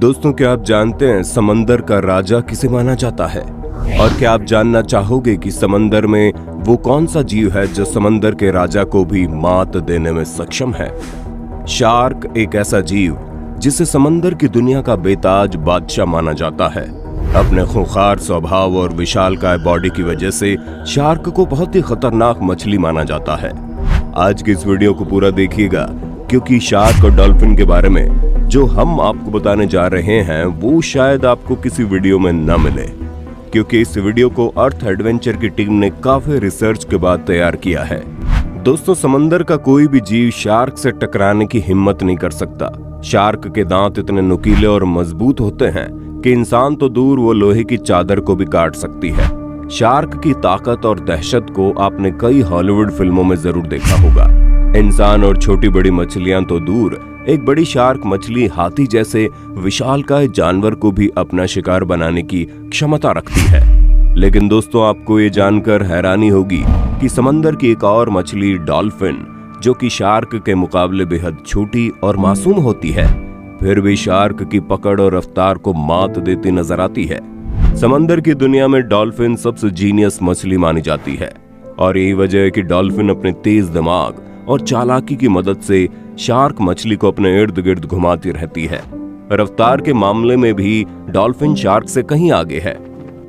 दोस्तों, क्या आप जानते हैं समंदर का राजा किसे माना जाता है? और क्या आप जानना चाहोगे कि समंदर में वो कौन सा जीव है जो समंदर के राजा को भी मात देने में सक्षम है? शार्क एक ऐसा जीव जिसे समंदर की दुनिया का बेताज बादशाह माना जाता है। अपने खूंखार स्वभाव और विशालकाय बॉडी की वजह से शार्क को बहुत ही खतरनाक मछली माना जाता है। आज की इस वीडियो को पूरा देखिएगा, क्योंकि शार्क और डॉल्फिन के बारे में जो हम आपको बताने जा रहे हैं वो शायद आपको किसी वीडियो में न मिले, क्योंकि इस वीडियो को अर्थ एडवेंचर की टीम ने काफी रिसर्च के बाद तैयार किया है। दोस्तों, समंदर का कोई भी जीव शार्क से टकराने की हिम्मत नहीं कर सकता। शार्क के दांत इतने नुकीले और मजबूत होते हैं कि इंसान तो दूर, वो लोहे की चादर को भी काट सकती है। शार्क की ताकत और दहशत को आपने कई हॉलीवुड फिल्मों में जरूर देखा होगा। इंसान और छोटी बड़ी मछलियां तो दूर, एक बड़ी शार्क मछली हाथी जैसे विशालकाय जानवर को भी अपना शिकार बनाने की क्षमता रखती है। लेकिन दोस्तों, आपको ये जानकर हैरानी होगी कि समंदर की एक और मछली डॉल्फिन, जो कि शार्क के मुकाबले बेहद छोटी और मासूम होती है, फिर भी शार्क की पकड़ और रफ्तार को मात देती नजर आती है। समंदर की दुनिया में डॉल्फिन सबसे जीनियस मछली मानी जाती है, और यही वजह है कि डॉल्फिन अपने तेज दिमाग और चालाकी की मदद से शार्क मछली को अपने इर्द गिर्द घुमाती रहती है। रफ्तार के मामले में भी डॉल्फिन शार्क से कहीं आगे है।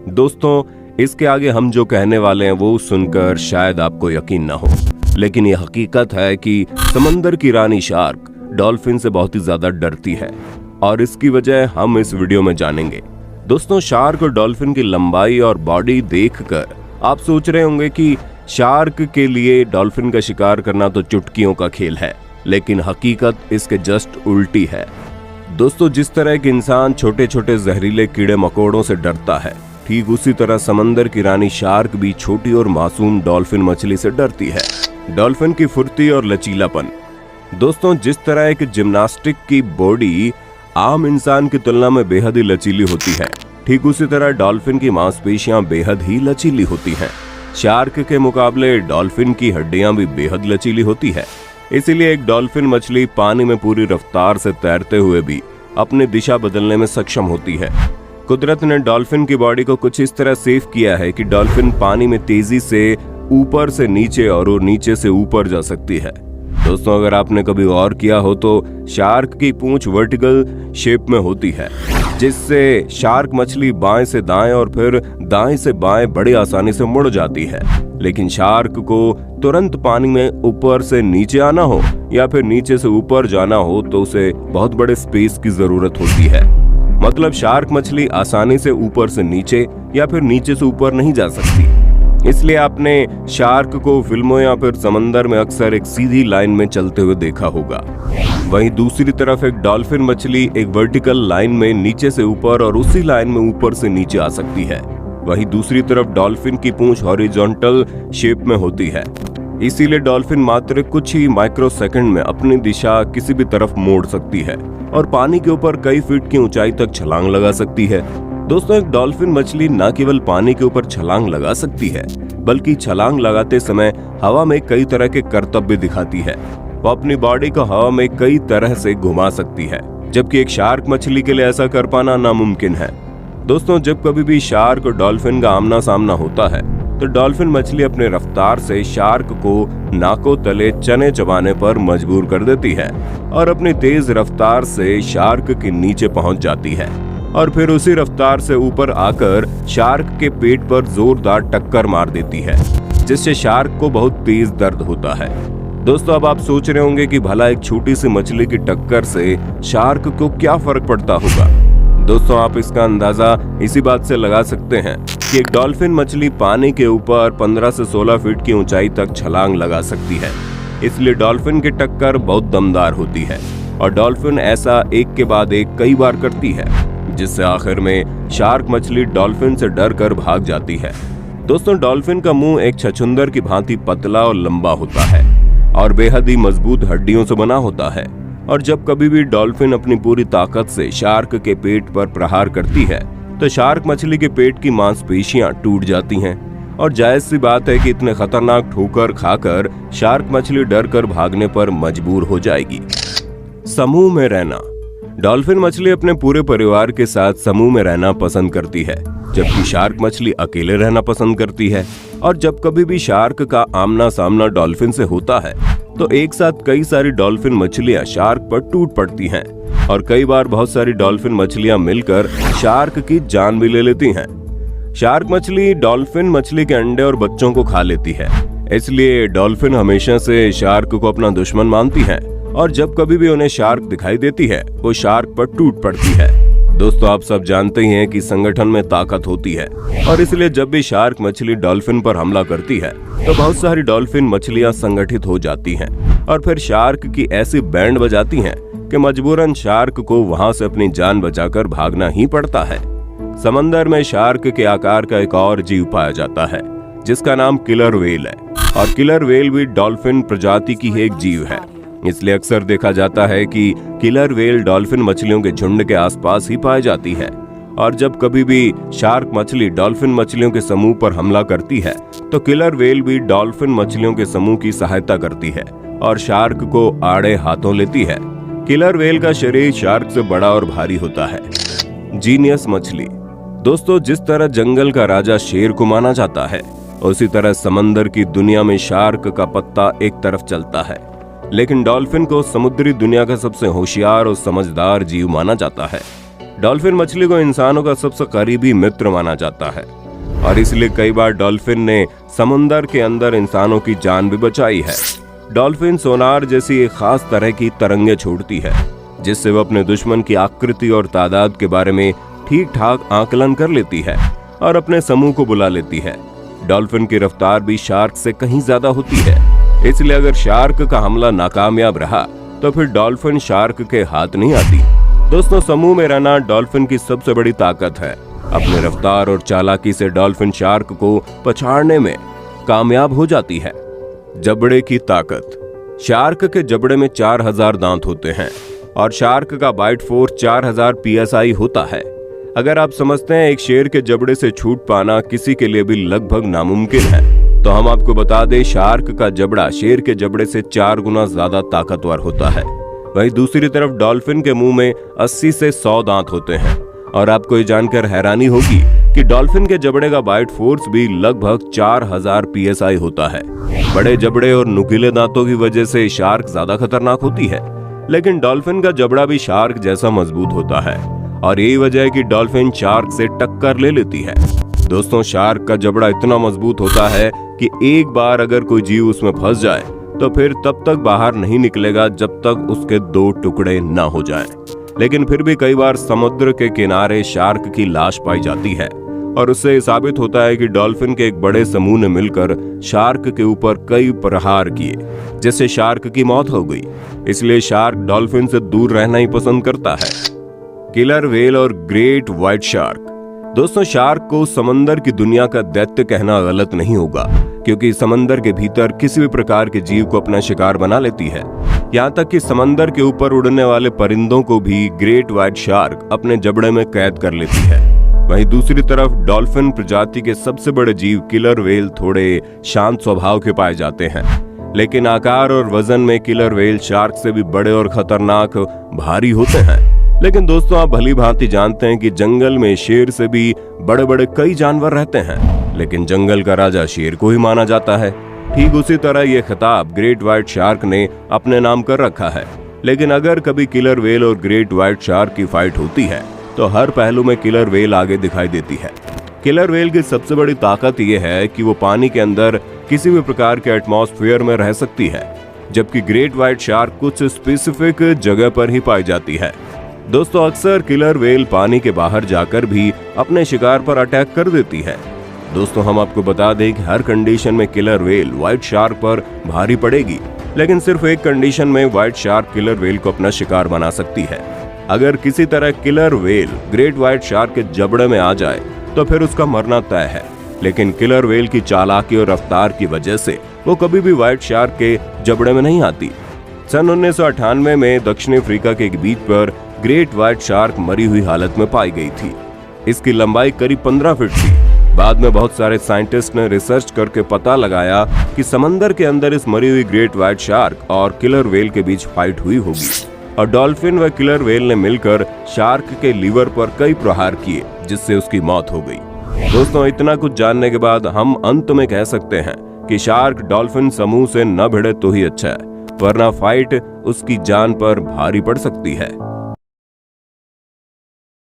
दोस्तों, इसके आगे हम जो कहने वाले हैं वो सुनकर शायद आपको यकीन न हो, लेकिन ये हकीकत है कि समंदर की रानी शार्क डॉल्फिन से बहुत ही ज्यादा डरती है, और इसकी वजह हम इस वीडियो में जानेंगे। दोस्तों, शार्क और डॉल्फिन की लंबाई और बॉडी देखकर आप सोच रहे होंगे कि शार्क के लिए डॉल्फिन का शिकार करना तो चुटकियों का खेल है, लेकिन हकीकत इसके जस्ट उल्टी है। दोस्तों, जिस तरह एक इंसान छोटे छोटे जहरीले कीड़े मकोड़ों से डरता है, ठीक उसी तरह समंदर की रानी शार्क भी छोटी और मासूम डॉल्फिन मछली से डरती है। डॉल्फिन की फुर्ती और लचीलापन। दोस्तों, जिस तरह एक जिम्नास्टिक की बॉडी आम इंसान की तुलना में बेहद ही लचीली होती है, ठीक उसी तरह डॉल्फिन की मांसपेशियां बेहद ही लचीली होती हैं। शार्क के मुकाबले डॉल्फिन की हड्डियां भी बेहद लचीली होती है, इसीलिए एक डॉल्फिन मछली पानी में पूरी रफ्तार से तैरते हुए भी अपनी दिशा बदलने में सक्षम होती है। कुदरत ने डॉल्फिन की बॉडी को कुछ इस तरह सेव किया है कि डॉल्फिन पानी में तेजी से ऊपर से नीचे और नीचे से ऊपर जा सकती है। दोस्तों, अगर आपने कभी गौर किया हो तो शार्क की पूंछ वर्टिकल शेप में होती है, जिससे शार्क मछली बाएं से दाएं और फिर दाएं से बाएं बड़ी आसानी से मुड़ जाती है। लेकिन शार्क को तुरंत पानी में ऊपर से नीचे आना हो या फिर नीचे से ऊपर जाना हो तो उसे बहुत बड़े स्पेस की जरूरत होती है। मतलब शार्क मछली आसानी से ऊपर से नीचे या फिर नीचे से ऊपर नहीं जा सकती। इसलिए आपने शार्क को फिल्मों या फिर समंदर में अक्सर एक सीधी लाइन में चलते हुए देखा होगा। वहीं दूसरी तरफ एक डॉल्फिन मछली एक वर्टिकल लाइन में नीचे से ऊपर और उसी लाइन में ऊपर से नीचे आ सकती है। वहीं दूसरी तरफ डॉल्फिन की पूंछ हॉरिजॉन्टल शेप में होती है, इसीलिए डॉल्फिन मात्र कुछ ही माइक्रो सेकंड में अपनी दिशा किसी भी तरफ मोड़ सकती है और पानी के ऊपर कई फीट की ऊंचाई तक छलांग लगा सकती है। दोस्तों, एक डॉल्फिन मछली न केवल पानी के ऊपर छलांग लगा सकती है, बल्कि छलांग लगाते समय हवा में कई तरह के करतब भी दिखाती है। वो अपनी बॉडी को हवा में कई तरह से घुमा सकती है, जबकि एक शार्क मछली के लिए ऐसा कर पाना नामुमकिन है। दोस्तों, जब कभी भी शार्क और डॉल्फिन का आमना सामना होता है तो डॉल्फिन मछली अपने रफ्तार से शार्क को नाकों तले चने चबाने पर मजबूर कर देती है और अपनी तेज रफ्तार से शार्क के नीचे पहुंच जाती है, और फिर उसी रफ्तार से ऊपर आकर शार्क के पेट पर जोरदार टक्कर मार देती है, जिससे शार्क को बहुत तेज दर्द होता है। दोस्तों, अब आप सोच रहे होंगे कि भला एक छोटी सी मछली की टक्कर से शार्क को क्या फर्क पड़ता होगा। दोस्तों, आप इसका अंदाजा इसी बात से लगा सकते हैं कि एक डॉल्फिन मछली पानी के ऊपर 15 से 16 फीट की ऊंचाई तक छलांग लगा सकती है, इसलिए डॉल्फिन की टक्कर बहुत दमदार होती है, और डॉल्फिन ऐसा एक के बाद एक कई बार करती है, जिससे आखिर में शार्क मछली डॉल्फिन से डर कर भाग जाती है। दोस्तों, डॉल्फिन का मुंह एक छछूंदर की भांति पतला और लंबा होता है और बेहद ही मजबूत हड्डियों से बना होता है, और जब कभी भी डॉल्फिन अपनी पूरी ताकत से शार्क के पेट पर प्रहार करती है तो शार्क मछली के पेट की मांसपेशियां टूट जाती हैं, और जायज सी बात है कि इतने खतरनाक ठोकर खाकर शार्क मछली डर कर भागने पर मजबूर हो जाएगी। समूह में रहना। डॉल्फिन मछली अपने पूरे परिवार के साथ समूह में रहना पसंद करती है, जबकि शार्क मछली अकेले रहना पसंद करती है। और जब कभी भी शार्क का आमना सामना डॉल्फिन से होता है तो एक साथ कई सारी डॉल्फिन मछलियां शार्क पर टूट पड़ती हैं और कई बार बहुत सारी डॉल्फिन मछलियां मिलकर शार्क की जान भी ले लेती हैं। शार्क मछली डॉल्फिन मछली के अंडे और बच्चों को खा लेती है, इसलिए डॉल्फिन हमेशा से शार्क को अपना दुश्मन मानती है और जब कभी भी उन्हें शार्क दिखाई देती है वो शार्क पर टूट पड़ती है। दोस्तों, आप सब जानते ही हैं कि संगठन में ताकत होती है और इसलिए जब भी शार्क मछली डॉल्फिन पर हमला करती है तो बहुत सारी डॉल्फिन मछलियां संगठित हो जाती हैं और फिर शार्क की ऐसी बैंड बजाती हैं कि मजबूरन शार्क को वहां से अपनी जान बचाकर भागना ही पड़ता है। समंदर में शार्क के आकार का एक और जीव पाया जाता है जिसका नाम किलर व्हेल है और किलर व्हेल भी डॉल्फिन प्रजाति की एक जीव है। इसलिए अक्सर देखा जाता है कि किलर व्हेल डॉल्फिन मछलियों के झुंड के आसपास ही पाई जाती है और जब कभी भी शार्क मछली डॉल्फिन मछलियों के समूह पर हमला करती है तो किलर व्हेल भी डॉल्फिन मछलियों के समूह की सहायता करती है और शार्क को आड़े हाथों लेती है। किलर व्हेल का शरीर शार्क से बड़ा और भारी होता है। जीनियस मछली। दोस्तों, जिस तरह जंगल का राजा शेर को माना जाता है उसी तरह समंदर की दुनिया में शार्क का पत्ता एक तरफ चलता है, लेकिन डॉल्फिन को समुद्री दुनिया का सबसे होशियार और समझदार जीव माना जाता है। डॉल्फिन मछली को इंसानों का सबसे करीबी मित्र माना जाता है और इसलिए कई बार डॉल्फिन ने समुद्र के अंदर इंसानों की जान भी बचाई है। डॉल्फिन सोनार जैसी एक खास तरह की तरंगे छोड़ती है जिससे वो अपने दुश्मन की आकृति और तादाद के बारे में ठीक ठाक आकलन कर लेती है और अपने समूह को बुला लेती है। डॉल्फिन की रफ्तार भी शार्क से कहीं ज्यादा होती है, इसलिए अगर शार्क का हमला नाकामयाब रहा तो फिर डॉल्फिन शार्क के हाथ नहीं आती। दोस्तों, समूह में रहना डॉल्फिन की सबसे बड़ी ताकत है। अपने रफ्तार और चालाकी से डॉल्फिन शार्क को पछाड़ने में कामयाब हो जाती है। जबड़े की ताकत। शार्क के जबड़े में 4000 दांत होते हैं और शार्क का बाइट फोर्स 4000 PSI होता है। अगर आप समझते हैं एक शेर के जबड़े से छूट पाना किसी के लिए भी लगभग नामुमकिन है तो हम आपको बता दें शार्क का जबड़ा शेर के जबड़े से 4 गुना ज्यादा ताकतवर होता है। वहीं दूसरी तरफ डॉल्फिन के मुंह में 80 से 100 दांत होते हैं और आपको ये जानकर हैरानी होगी कि डॉल्फिन के जबड़े का बाइट फोर्स भी लगभग 4000 PSI होता है। बड़े जबड़े और नुकीले दांतों की वजह से शार्क ज्यादा खतरनाक होती है, लेकिन डॉल्फिन का जबड़ा भी शार्क जैसा मजबूत होता है और यही वजह है कि डॉल्फिन शार्क से टक्कर ले लेती है। दोस्तों, शार्क का जबड़ा इतना मजबूत होता है कि एक बार अगर कोई जीव उसमें फंस जाए तो फिर तब तक बाहर नहीं निकलेगा जब तक उसके 2 टुकड़े न हो जाएं। लेकिन फिर भी कई बार समुद्र के किनारे शार्क की लाश पाई जाती है और उससे साबित होता है कि डॉल्फिन के एक बड़े समूह ने मिलकर शार्क के ऊपर कई प्रहार किए जिससे शार्क की मौत हो गई। इसलिए शार्क डॉल्फिन से दूर रहना ही पसंद करता है। किलर व्हेल और ग्रेट व्हाइट शार्क। दोस्तों, शार्क को समंदर की दुनिया का दैत्य कहना गलत नहीं होगा क्योंकि समंदर के भीतर किसी भी प्रकार के जीव को अपना शिकार बना लेती है। यहाँ तक कि समंदर के ऊपर उड़ने वाले परिंदों को भी ग्रेट व्हाइट शार्क अपने जबड़े में कैद कर लेती है। वहीं दूसरी तरफ डॉल्फिन प्रजाति के सबसे बड़े जीव किलर व्हेल थोड़े शांत स्वभाव के पाए जाते हैं, लेकिन आकार और वजन में किलर व्हेल शार्क से भी बड़े और खतरनाक भारी होते हैं। लेकिन दोस्तों, आप भली भांति जानते हैं कि जंगल में शेर से भी बड़े बड़े कई जानवर रहते हैं, लेकिन जंगल का राजा शेर को ही माना जाता है। ठीक उसी तरह ये खिताब ग्रेट व्हाइट शार्क ने अपने नाम कर रखा है। लेकिन अगर कभी किलर व्हेल और ग्रेट व्हाइट शार्क की फाइट होती है तो हर पहलू में किलर व्हेल आगे दिखाई देती है। किलर व्हेल की सबसे बड़ी ताकत यह है कि वो पानी के अंदर किसी भी प्रकार के एटमॉस्फेयर में रह सकती है, जबकि ग्रेट व्हाइट शार्क कुछ स्पेसिफिक जगह पर ही पाई जाती है। दोस्तों, अक्सर किलर व्हेल पानी के बाहर जाकर भी अपने शिकार पर अटैक कर देती है। दोस्तों, हम आपको बता दें कि हर कंडीशन में किलर व्हेल व्हाइट शार्क पर भारी पड़ेगी, लेकिन सिर्फ एक कंडीशन में व्हाइट शार्क किलर व्हेल को अपना शिकार बना सकती है। अगर किसी तरह killer whale great white shark के जबड़े में आ जाए तो फिर उसका मरना तय है, लेकिन किलर व्हेल की चालाकी और रफ्तार की वजह से वो कभी भी व्हाइट शार्क के जबड़े में नहीं आती। सन 1998 में दक्षिण अफ्रीका के एक बीच पर ग्रेट व्हाइट शार्क मरी हुई हालत में पाई गई थी। इसकी लंबाई करीब 15 फीट थी। बाद में बहुत सारे साइंटिस्ट ने रिसर्च करके पता लगाया कि समंदर के अंदर इस मरी हुई ग्रेट व्हाइट शार्क और किलर व्हेल के बीच फाइट हुई होगी। और डॉल्फिन व किलर व्हेल ने मिलकर शार्क के लीवर पर कई प्रहार किए, जिससे उसकी मौत हो गई। दोस्तों, इतना कुछ जानने के बाद हम अंत में कह सकते हैं कि शार्क डॉल्फिन समूह से न भिड़े तो ही अच्छा है, वरना फाइट उसकी जान पर भारी पड़ सकती है।